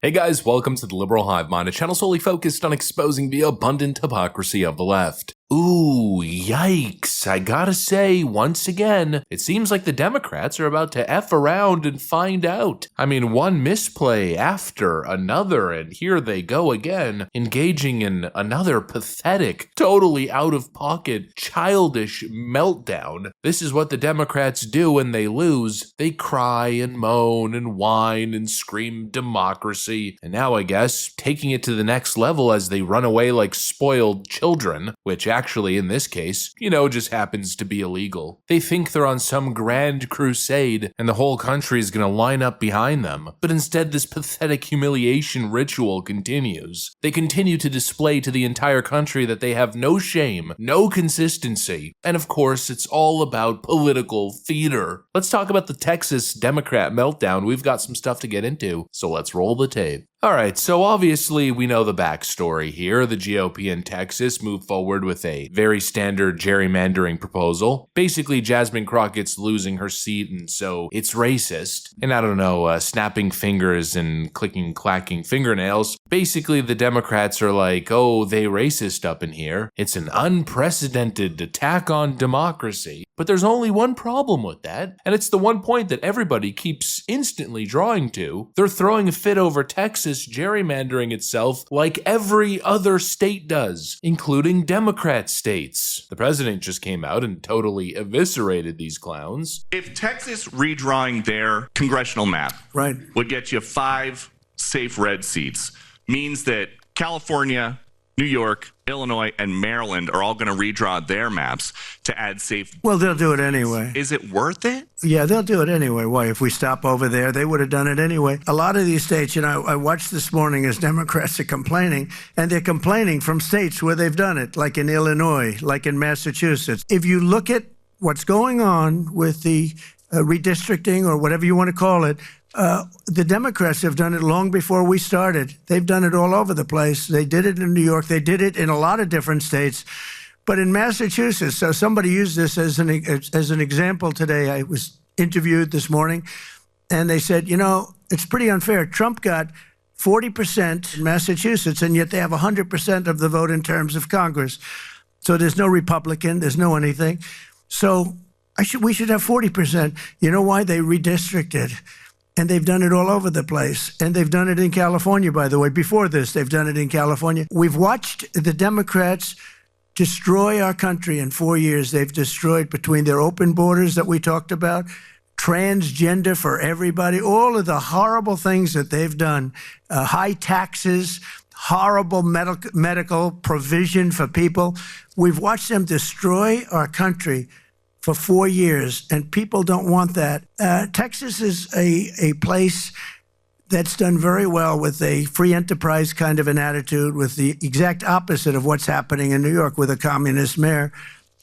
Hey guys, welcome to the Liberal Hive Mind, a channel solely focused on exposing the abundant hypocrisy of the left. Ooh, yikes. I gotta say, once again, it seems like the Democrats are about to F around and find out. I mean, one misplay after another, and here they go again, engaging in another pathetic, totally out-of-pocket, childish meltdown. This is what the Democrats do when they lose. They cry and moan and whine and scream democracy, and now I guess taking it to the next level as they run away like spoiled children, which actually, in this case, just happens to be illegal. They think they're on some grand crusade and the whole country is gonna line up behind them, but instead this pathetic humiliation ritual continues. They continue to display to the entire country that they have no shame, no consistency, and of course, it's all about political theater. Let's talk about the Texas Democrat meltdown. We've got some stuff to get into, so let's roll the tape. Alright, so obviously we know the backstory here. The GOP in Texas moved forward with a very standard gerrymandering proposal. Basically, Jasmine Crockett's losing her seat, and so it's racist. And I don't know, snapping fingers and clacking fingernails. Basically, the Democrats are like, oh, they racist up in here. It's an unprecedented attack on democracy. But there's only one problem with that, and it's the one point that everybody keeps instantly drawing to. They're throwing a fit over Texas gerrymandering itself like every other state does, including Democrat states. The president just came out and totally eviscerated these clowns. If Texas redrawing their congressional map would get you 5 safe red seats, means that California, New York, Illinois, and Maryland are all going to redraw their maps to add safe. Well, they'll do it anyway. Is it worth it? Yeah, they'll do it anyway. Why? If we stop over there, they would have done it anyway. A lot of these states, I watched this morning as Democrats are complaining, and they're complaining from states where they've done it, like in Illinois, like in Massachusetts. If you look at what's going on with the redistricting or whatever you want to call it, the Democrats have done it long before we started. They've done it all over the place. They did it in New York. They did it in a lot of different states. But in Massachusetts, so somebody used this as an example today. I was interviewed this morning, and they said, it's pretty unfair. Trump got 40% in Massachusetts, and yet they have 100% of the vote in terms of Congress. So there's no Republican, there's no anything. So we should have 40%. You know why? They redistricted. And they've done it all over the place. And they've done it in California, by the way. Before this, they've done it in California. We've watched the Democrats destroy our country in 4 years. They've destroyed, between their open borders that we talked about, transgender for everybody, all of the horrible things that they've done, high taxes, horrible medical provision for people. We've watched them destroy our country for 4 years, and people don't want that. Texas is a place that's done very well with a free enterprise kind of an attitude, with the exact opposite of what's happening in New York with a communist mayor.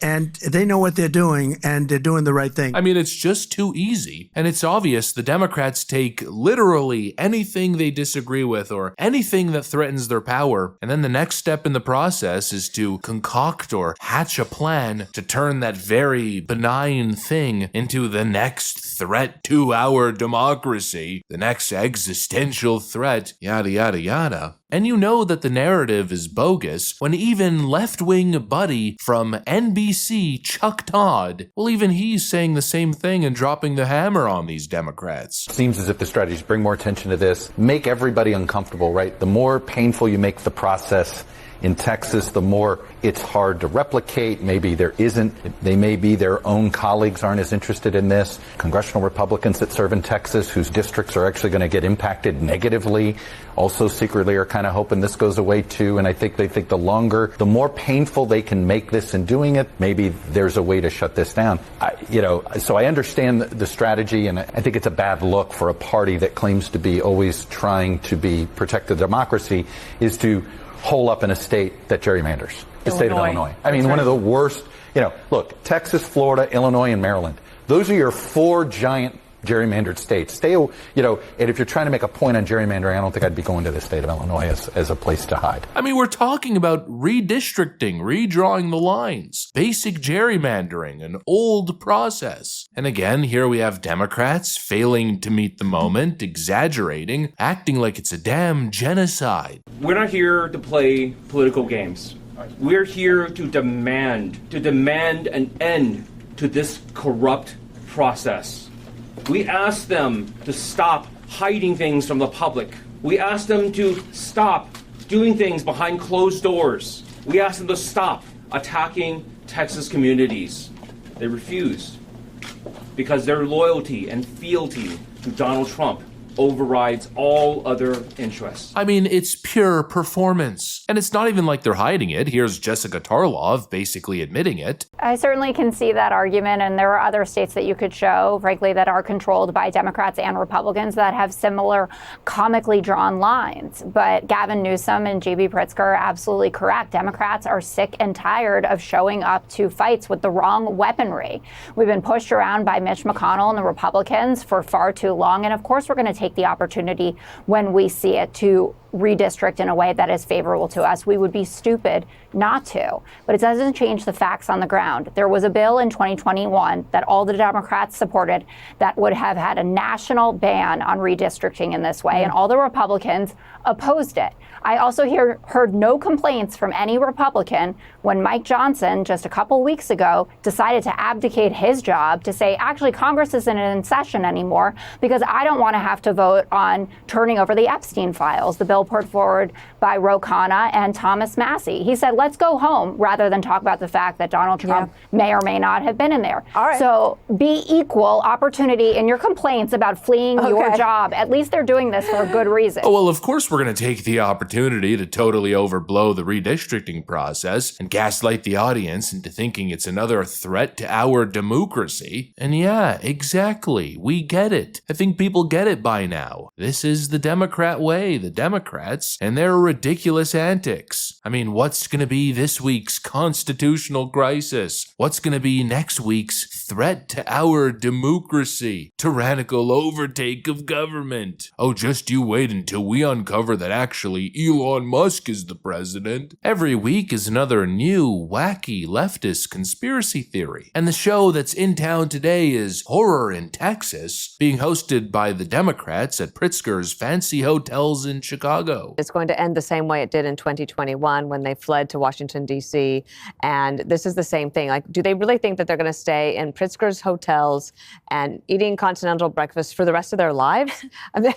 And they know what they're doing, and they're doing the right thing. I mean, it's just too easy. And it's obvious the Democrats take literally anything they disagree with or anything that threatens their power, and then the next step in the process is to concoct or hatch a plan to turn that very benign thing into the next threat to our democracy, the next existential threat, yada, yada, yada. And you know that the narrative is bogus when even left-wing buddy from NBC, Chuck Todd, well, even he's saying the same thing and dropping the hammer on these Democrats. Seems as if the strategy is bring more attention to this, make everybody uncomfortable, right? The more painful you make the process in Texas, the more it's hard to replicate. Maybe they may be their own colleagues aren't as interested in this. Congressional Republicans that serve in Texas whose districts are actually going to get impacted negatively also secretly are kind of hoping this goes away too. And I think they think the more painful they can make this in doing it, maybe there's a way to shut this down. So I understand the strategy, and I think it's a bad look for a party that claims to be always trying to protect the democracy is to hole up in a state that gerrymanders, the state of Illinois. I mean, one of the worst, look, Texas, Florida, Illinois, and Maryland. Those are your 4 giant gerrymandered states. And if you're trying to make a point on gerrymandering, I don't think I'd be going to the state of Illinois as a place to hide. I mean, we're talking about redistricting, redrawing the lines, basic gerrymandering, an old process. And again, here we have Democrats failing to meet the moment, exaggerating, acting like it's a damn genocide. We're not here to play political games. We're here to demand an end to this corrupt process. We ask them to stop hiding things from the public. We ask them to stop doing things behind closed doors. We ask them to stop attacking Texas communities. They refused because their loyalty and fealty to Donald Trump overrides all other interests. I mean, it's pure performance. And it's not even like they're hiding it. Here's Jessica Tarlov basically admitting it. I certainly can see that argument, and there are other states that you could show, frankly, that are controlled by Democrats and Republicans that have similar comically drawn lines. But Gavin Newsom and J.B. Pritzker are absolutely correct. Democrats are sick and tired of showing up to fights with the wrong weaponry. We've been pushed around by Mitch McConnell and the Republicans for far too long, and of course we're going to take the opportunity when we see it to redistrict in a way that is favorable to us. We would be stupid not to. But it doesn't change the facts on the ground. There was a bill in 2021 that all the Democrats supported that would have had a national ban on redistricting in this way, and all the Republicans opposed it. I also heard no complaints from any Republican when Mike Johnson, just a couple weeks ago, decided to abdicate his job to say, actually, Congress isn't in session anymore because I don't want to have to vote on turning over the Epstein files, the bill put forward by Ro Khanna and Thomas Massie. He said, let's go home rather than talk about the fact that Donald Trump may or may not have been in there. All right. So be equal opportunity in your complaints about fleeing your job. At least they're doing this for a good reason. Oh, well, of course we're going to take the opportunity to totally overblow the redistricting process and gaslight the audience into thinking it's another threat to our democracy. And yeah, exactly. We get it. I think people get it by now. This is the Democrat way, the Democrats, and their ridiculous antics. I mean, what's going to be this week's constitutional crisis? What's going to be next week's threat to our democracy? Tyrannical overtake of government. Oh, just you wait until we uncover that actually Elon Musk is the president. Every week is another new, wacky leftist conspiracy theory. And the show that's in town today is Horror in Texas, being hosted by the Democrats at Pritzker's fancy hotels in Chicago. It's going to end the same way it did in 2021 when they fled to Washington, D.C. And this is the same thing. Like, do they really think that they're going to stay in Pritzker's hotels and eating continental breakfast for the rest of their lives? I mean,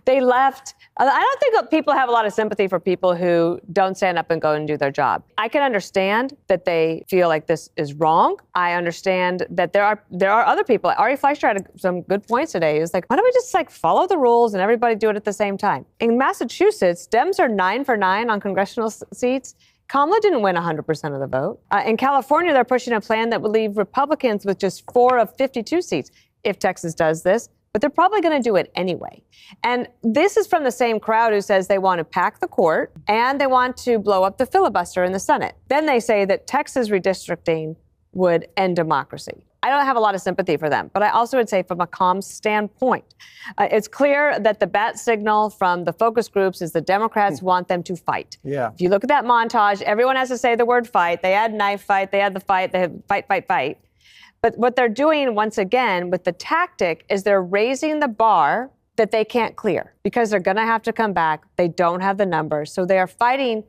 they left. I don't think people have a lot of sympathy for people who don't stand up and go and do their job. I can understand that they feel like this is wrong. I understand that there are other people. Ari Fleischer had some good points today. He was like, why don't we just follow the rules and everybody do it at the same time? In Massachusetts, Dems are 9 for 9 on congressional seats. Kamala didn't win 100% of the vote. In California, they're pushing a plan that would leave Republicans with just 4 of 52 seats if Texas does this. But they're probably going to do it anyway. And this is from the same crowd who says they want to pack the court and they want to blow up the filibuster in the Senate. Then they say that Texas redistricting would end democracy. I don't have a lot of sympathy for them, but I also would say from a calm standpoint, it's clear that the bat signal from the focus groups is the Democrats want them to fight. Yeah. If you look at that montage, everyone has to say the word fight. They had knife fight, they had the fight, they had fight, fight, fight. But what they're doing, once again, with the tactic is they're raising the bar that they can't clear because they're going to have to come back. They don't have the numbers. So they are fighting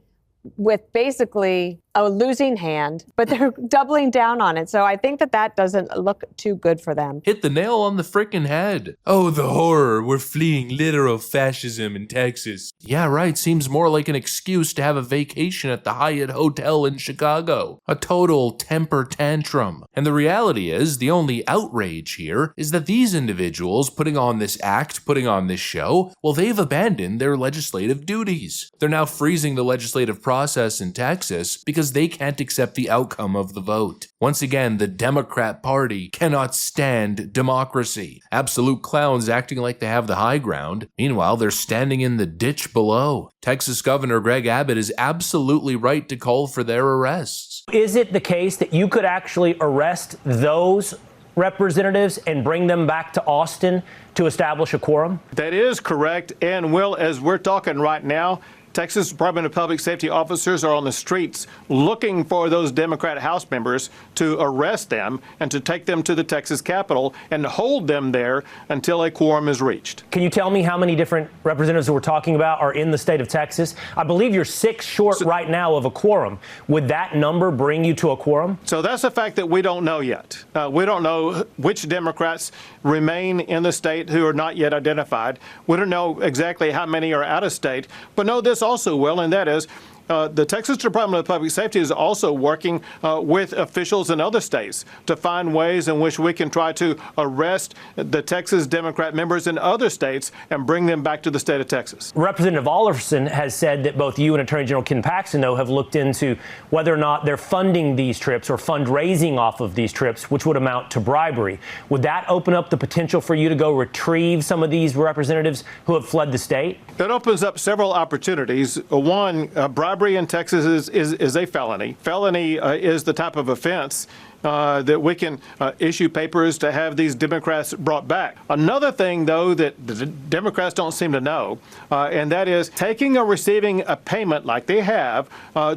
with basically a losing hand, but they're doubling down on it. So I think that doesn't look too good for them. Hit the nail on the frickin' head. Oh, the horror. We're fleeing literal fascism in Texas. Yeah, right. Seems more like an excuse to have a vacation at the Hyatt Hotel in Chicago. A total temper tantrum. And the reality is, the only outrage here is that these individuals putting on this act, putting on this show, well, they've abandoned their legislative duties. They're now freezing the legislative process in Texas because they can't accept the outcome of the vote. Once again, the Democrat Party cannot stand democracy. Absolute clowns acting like they have the high ground. Meanwhile, they're standing in the ditch below. Texas Governor Greg Abbott is absolutely right to call for their arrests. Is it the case that you could actually arrest those representatives and bring them back to Austin to establish a quorum? That is correct. And, Will, as we're talking right now, Texas Department of Public Safety officers are on the streets looking for those Democrat House members to arrest them and to take them to the Texas Capitol and hold them there until a quorum is reached. Can you tell me how many different representatives that we're talking about are in the state of Texas? I believe you're 6 short right now of a quorum. Would that number bring you to a quorum? So that's a fact that we don't know yet. We don't know which Democrats remain in the state who are not yet identified. We don't know exactly how many are out of state, but know this also, Will, and that is the Texas Department of Public Safety is also working with officials in other states to find ways in which we can try to arrest the Texas Democrat members in other states and bring them back to the state of Texas. Representative Ollerson has said that both you and Attorney General Ken Paxton, though, have looked into whether or not they're funding these trips or fundraising off of these trips, which would amount to bribery. Would that open up the potential for you to go retrieve some of these representatives who have fled the state? That opens up several opportunities. One, bribery in Texas is a felony. Felony is the type of offense that we can issue papers to have these Democrats brought back. Another thing, though, that the Democrats don't seem to know, and that is taking or receiving a payment like they have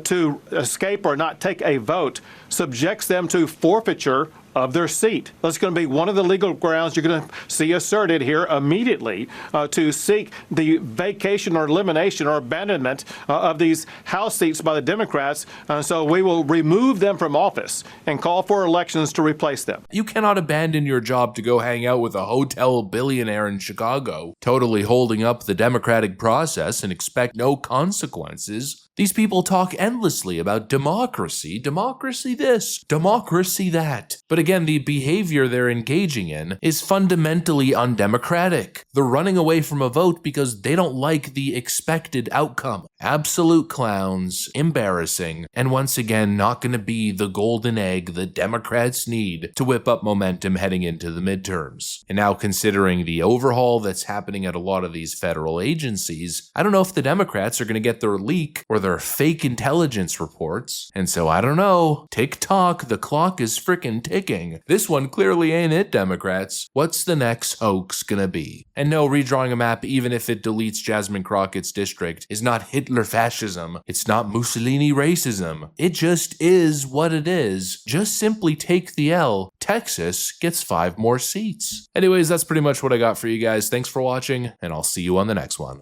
to escape or not take a vote subjects them to forfeiture of their seat. That's going to be one of the legal grounds you're going to see asserted here immediately to seek the vacation or elimination or abandonment of these House seats by the Democrats. So we will remove them from office and call for elections to replace them. You cannot abandon your job to go hang out with a hotel billionaire in Chicago, totally holding up the democratic process and expect no consequences. These people talk endlessly about democracy, democracy this, democracy that. But again, the behavior they're engaging in is fundamentally undemocratic. They're running away from a vote because they don't like the expected outcome. Absolute clowns, embarrassing, and once again, not going to be the golden egg the Democrats need to whip up momentum heading into the midterms. And now, considering the overhaul that's happening at a lot of these federal agencies, I don't know if the Democrats are going to get their leak or their fake intelligence reports. And so I don't know. Tick-tock, the clock is frickin' ticking. This one clearly ain't it, Democrats. What's the next hoax gonna be? And no, redrawing a map, even if it deletes Jasmine Crockett's district, is not Hitler fascism. It's not Mussolini racism. It just is what it is. Just simply take the L. Texas gets 5 more seats. Anyways, that's pretty much what I got for you guys. Thanks for watching, and I'll see you on the next one.